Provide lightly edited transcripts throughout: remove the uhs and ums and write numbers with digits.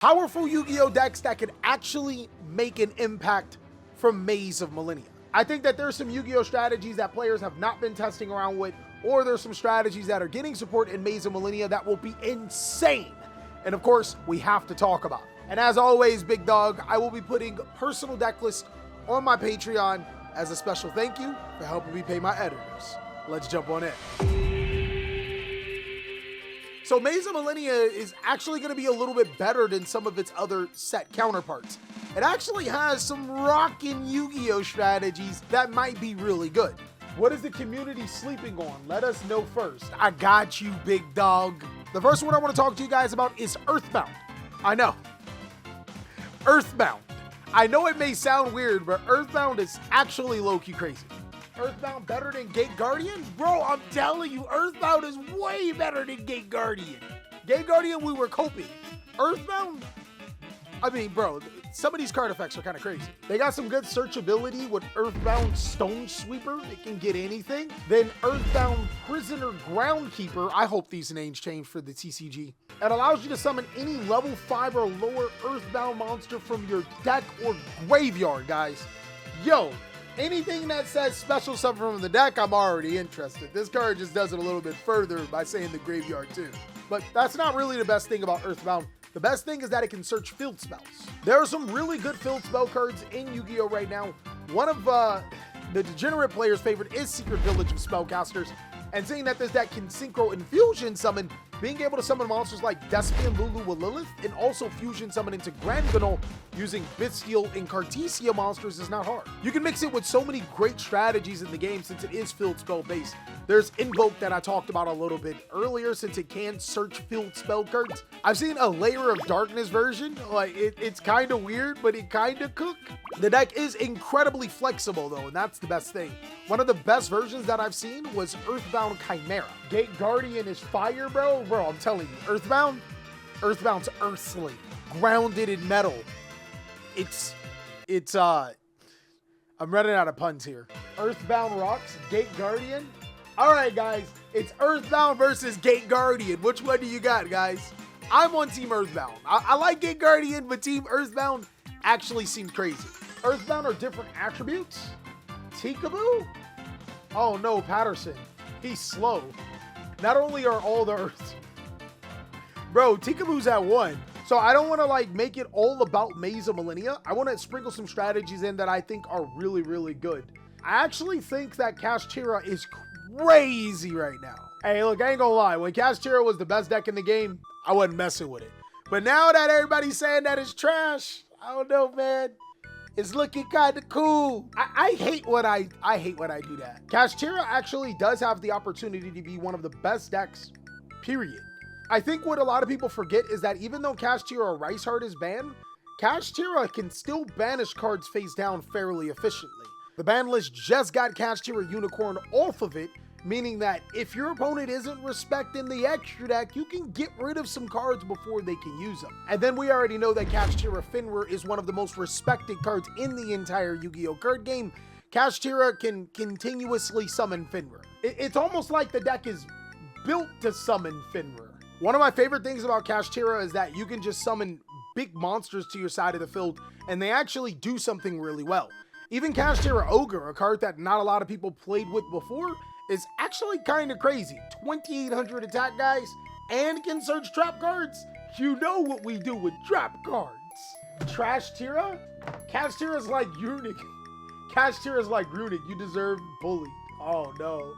Powerful Yu-Gi-Oh decks that can actually make an impact from Maze of Millennia. I think that there's some Yu-Gi-Oh strategies that players have not been testing around with, or there's some strategies that are getting support in Maze of Millennia that will be insane. And of course, we have to talk about it. And as always, big dog, I will be putting personal deck lists on my Patreon as a special thank you for helping me pay my editors. Let's jump on in. So Maze of Millennia is actually going to be a little bit better than some of its other set counterparts. It actually has some rockin' Yu-Gi-Oh strategies that might be really good. What is the community sleeping on? Let us know first. I got you, big dog. The first one I want to talk to you guys about is Earthbound. I know. Earthbound. I know it may sound weird, but Earthbound is actually low-key crazy. Earthbound better than Gate Guardian? Bro, I'm telling you, Earthbound is way better than Gate Guardian. Gate Guardian, we were coping. Earthbound, I mean, bro, some of these card effects are kind of crazy. They got some good searchability with Earthbound Stone Sweeper. It can get anything. Then Earthbound Prisoner Groundkeeper. I hope these names change for the TCG. It allows you to summon any level 5 or lower Earthbound monster from your deck or graveyard, guys. Yo, anything that says special summon from the deck, I'm already interested. This card just does it a little bit further by saying the graveyard too. But that's not really the best thing about Earthbound. The best thing is that it can search field spells. There are some really good field spell cards in Yu-Gi-Oh right now. One of the degenerate players' favorite is Secret Village of Spellcasters. And seeing that this deck can Synchro and Fusion summon, being able to summon monsters like Despian Lulu with Lilith, and also Fusion summon into Granganol using Bisteel and Cartesia monsters is not hard. You can mix it with so many great strategies in the game since it is field spell based. There's Invoke that I talked about a little bit earlier since it can search field spell cards. I've seen a Layer of Darkness version, like it's kind of weird, but it kind of cook. The deck is incredibly flexible though, and that's the best thing. One of the best versions that I've seen was Earthbound Chimera. Gate Guardian is fire, bro. Bro, I'm telling you, Earthbound's earthly, grounded in metal. I'm running out of puns here. Earthbound rocks, Gate Guardian. All right, guys, it's Earthbound versus Gate Guardian. Which one do you got, guys? I'm on Team Earthbound. I like Gate Guardian, but Team Earthbound actually seems crazy. Earthbound are different attributes. Tikaboo? Oh no, Patterson. He's slow. Not only are all the Earths... Bro, Tikaboo's at 1. So I don't want to like make it all about Maze of Millennia. I want to sprinkle some strategies in that I think are really, really good. I actually think that Kashtira is crazy right now. Hey, look, I ain't gonna lie. When Kashtira was the best deck in the game, I wasn't messing with it. But now that everybody's saying that it's trash, I don't know, man. It's looking kind of cool. I hate when I do that. Kashtira actually does have the opportunity to be one of the best decks, period. I think what a lot of people forget is that even though Kashtira Rice Heart is banned, Kashtira can still banish cards face down fairly efficiently. The ban list just got Kashtira Unicorn off of it, meaning that if your opponent isn't respecting the extra deck, you can get rid of some cards before they can use them. And then we already know that Kashtira Finra is one of the most respected cards in the entire Yu-Gi-Oh card game. Kashtira can continuously summon Finra. It's almost like the deck is built to summon Finra. One of my favorite things about Kashtira is that you can just summon big monsters to your side of the field, and they actually do something really well. Even Kashtira Ogre, a card that not a lot of people played with before, is actually kind of crazy. 2,800 attack, guys, and can search trap cards. You know what we do with trap cards. Trash Tira? Kashtira's like Runic. Kashtira's like Runic. You deserve bullied. Oh no.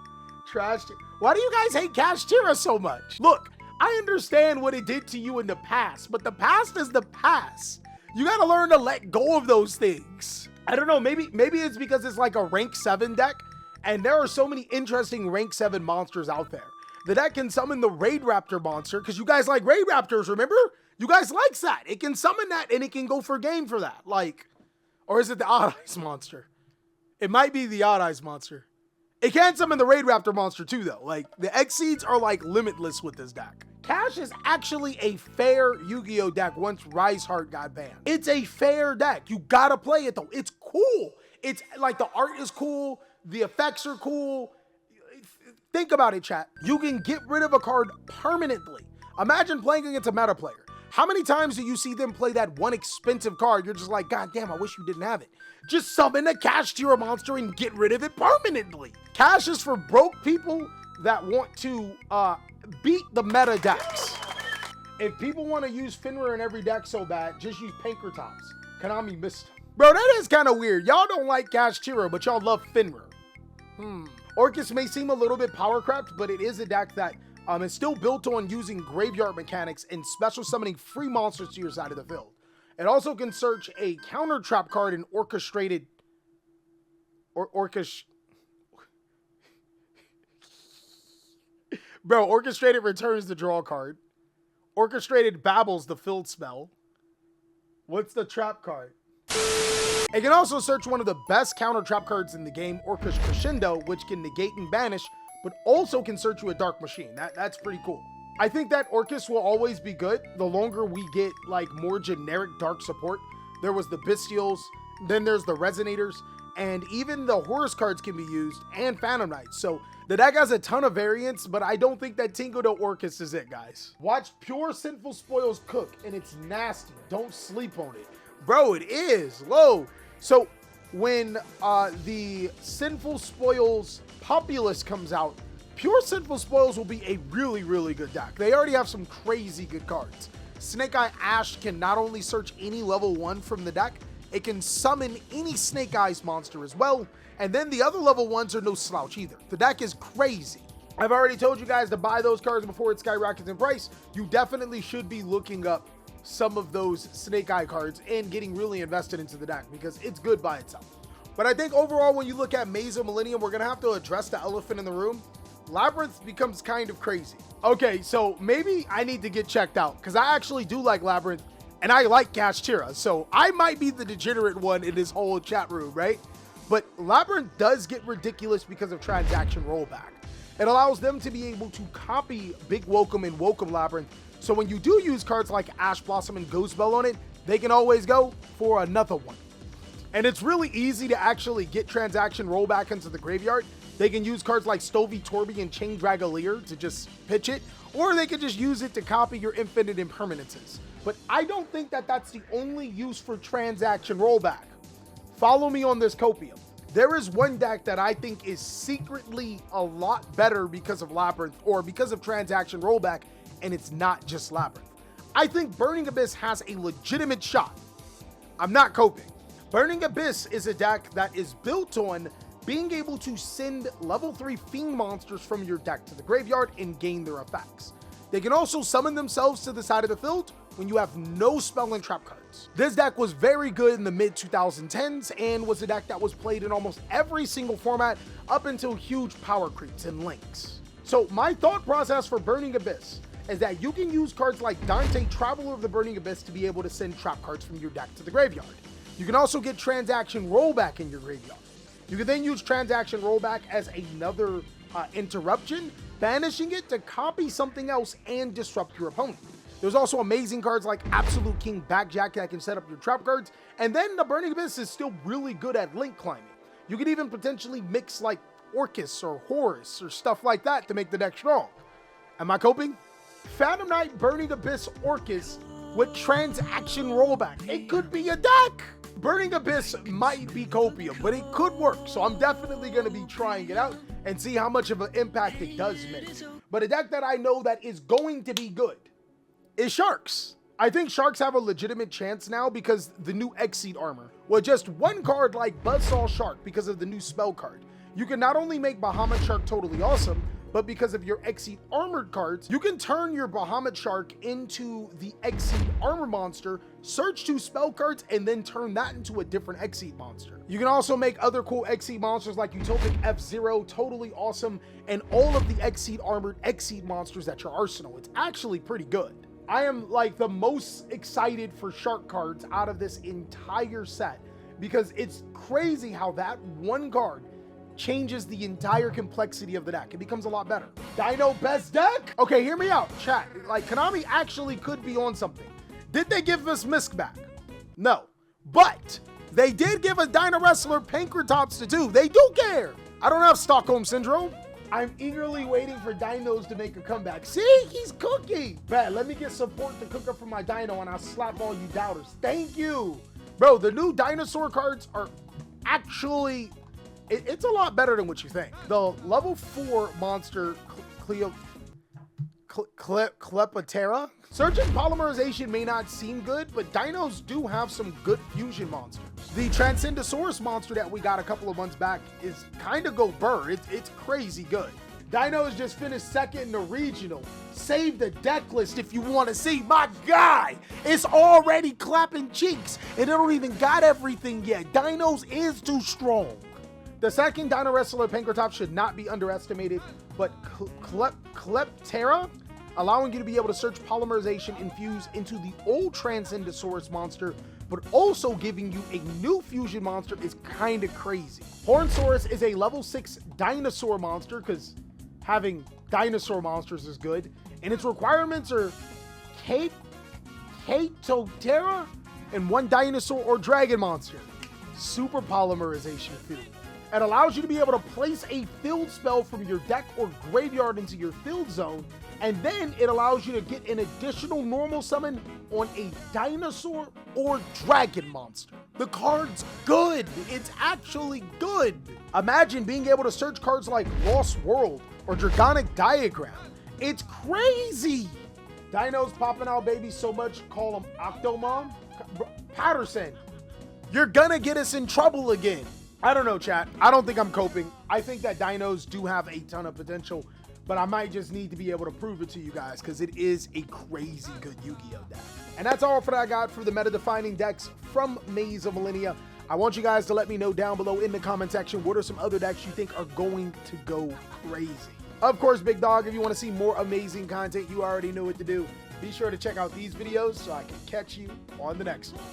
Trash. Why do you guys hate Kashtira so much? Look, I understand what it did to you in the past, but the past is the past. You gotta learn to let go of those things. I don't know, maybe it's because it's like a rank 7 deck, and there are so many interesting rank 7 monsters out there. The deck can summon the Raid Raptor monster, because you guys like Raid Raptors, remember? You guys likes that. It can summon that, and it can go for game for that. Like, or is it the Odd Eyes monster? It might be the Odd Eyes monster. It can summon the Raid Raptor monster too, though. Like, the Xseeds are like limitless with this deck. Cash is actually a fair Yu-Gi-Oh deck once Rise Heart got banned. It's a fair deck. You gotta play it though. It's cool. It's like the art is cool. The effects are cool. Think about it, chat. You can get rid of a card permanently. Imagine playing against a meta player. How many times do you see them play that one expensive card? You're just like, God damn, I wish you didn't have it. Just summon a Kashtira monster and get rid of it permanently. Cash is for broke people that want to beat the meta decks. If people want to use Finra in every deck so bad, just use Pankratops. Konami missed him. Bro, that is kind of weird. Y'all don't like Kashtira, but y'all love Finra. Orcust may seem a little bit power-crept, but it is a deck that is still built on using graveyard mechanics and special summoning free monsters to your side of the field. It also can search a counter trap card and orchestrated... Bro, orchestrated returns the draw card. Orchestrated babbles the field spell. What's the trap card? It can also search one of the best counter trap cards in the game, Orcust Crescendo, which can negate and banish, but also can search you a Dark Machine. That's pretty cool. I think that Orcust will always be good the longer we get like more generic dark support. There was the Bestials, then there's the Resonators, and even the Horus cards can be used, and Phantom Knights. So the deck has a ton of variants, but I don't think that Tingo to Orcust is it, guys. Watch pure Sinful Spoils cook, and it's nasty. Don't sleep on it. Bro, it is. Low. So when the Sinful Spoils Populous comes out, pure Sinful Spoils will be a really, really good deck. They already have some crazy good cards. Snake Eye Ash can not only search any level 1 from the deck, it can summon any Snake Eyes monster as well. And then the other level 1s are no slouch either. The deck is crazy. I've already told you guys to buy those cards before it skyrockets in price. You definitely should be looking up some of those Snake Eye cards and getting really invested into the deck because it's good by itself. But I think overall, when you look at Maze of Millennium, we're going to have to address the elephant in the room. Labyrinth becomes kind of crazy. Okay, so maybe I need to get checked out because I actually do like Labyrinth and I like Kashtira. So I might be the degenerate one in this whole chat room, right? But Labyrinth does get ridiculous because of transaction rollback. It allows them to be able to copy Big Wokum and Wokum Labyrinth. So when you do use cards like Ash Blossom and Ghost Bell on it, they can always go for another one. And it's really easy to actually get transaction rollback into the graveyard. They can use cards like Stovey Torby and Chain Dragolier to just pitch it, or they can just use it to copy your infinite impermanences. But I don't think that that's the only use for transaction rollback. Follow me on this copium. There is one deck that I think is secretly a lot better because of Labyrinth or because of transaction rollback, and it's not just Labyrinth. I think Burning Abyss has a legitimate shot. I'm not coping. Burning Abyss is a deck that is built on being able to send level 3 Fiend monsters from your deck to the graveyard and gain their effects. They can also summon themselves to the side of the field when you have no spell and trap cards. This deck was very good in the mid-2010s and was a deck that was played in almost every single format up until huge power creeps and links. So my thought process for Burning Abyss is that you can use cards like Dante, Traveler of the Burning Abyss, to be able to send trap cards from your deck to the graveyard. You can also get transaction rollback in your graveyard. You can then use transaction rollback as another interruption, banishing it to copy something else and disrupt your opponent. There's also amazing cards like Absolute King Backjack that can set up your trap cards, and then the Burning Abyss is still really good at link climbing. You could even potentially mix like Orcust or Horus or stuff like that to make the deck strong. Am I coping? Phantom Knight Burning Abyss Orcust with transaction rollback. It could be a deck. Burning Abyss might be copium, but it could work. So I'm definitely going to be trying it out and see how much of an impact it does make. But a deck that I know that is going to be good is Sharks. I think Sharks have a legitimate chance now because the new Exceed armor. With just one card like Buzzsaw Shark because of the new spell card, you can not only make Bahamut Shark totally awesome, but because of your Exceed armored cards, you can turn your Bahamut Shark into the Exceed armor monster, search 2 spell cards, and then turn that into a different Exceed monster. You can also make other cool Exceed monsters like Utopic F-Zero, totally awesome, and all of the Exceed armored Exceed monsters at your arsenal. It's actually pretty good. I am like the most excited for Shark cards out of this entire set because it's crazy how that one card changes the entire complexity of the deck. It becomes a lot better. Dino best deck? Okay, hear me out, chat. Like, Konami actually could be on something. Did they give us Misk back? No. But they did give us Dino Wrestler Pankratops to do. They do care. I don't have Stockholm Syndrome. I'm eagerly waiting for dinos to make a comeback. See, he's cooking. Bet, let me get support to cook up for my dino and I'll slap all you doubters. Thank you. Bro, the new dinosaur cards are actually, it's a lot better than what you think. The level 4 monster, Clepatera. Searching polymerization may not seem good, but dinos do have some good fusion monsters. The Transcendosaurus monster that we got a couple of months back is kind of go burr. It's crazy good. Dinos just finished second in the regional. Save the deck list if you want to see. My guy, it's already clapping cheeks, and it don't even got everything yet. Dinos is too strong. The second Dino Wrestler Pankratops should not be underestimated, but Cleptera, allowing you to be able to search polymerization infused into the old Transcendosaurus monster, but also giving you a new fusion monster is kind of crazy. Hornsaurus is a level 6 dinosaur monster, because having dinosaur monsters is good, and its requirements are Catotera and 1 dinosaur or dragon monster. Super polymerization field. It allows you to be able to place a field spell from your deck or graveyard into your field zone, and then it allows you to get an additional normal summon on a dinosaur or dragon monster. The card's good. It's actually good. Imagine being able to search cards like Lost World or Dragonic Diagram. It's crazy. Dinos popping out babies so much, call them Octomom. Patterson, you're gonna get us in trouble again. I don't know, chat. I don't think I'm coping. I think that dinos do have a ton of potential, but I might just need to be able to prove it to you guys because it is a crazy good Yu-Gi-Oh deck. And that's all for that I got for the meta-defining decks from Maze of Millennia. I want you guys to let me know down below in the comment section what are some other decks you think are going to go crazy. Of course, big dog, if you want to see more amazing content, you already know what to do. Be sure to check out these videos so I can catch you on the next one.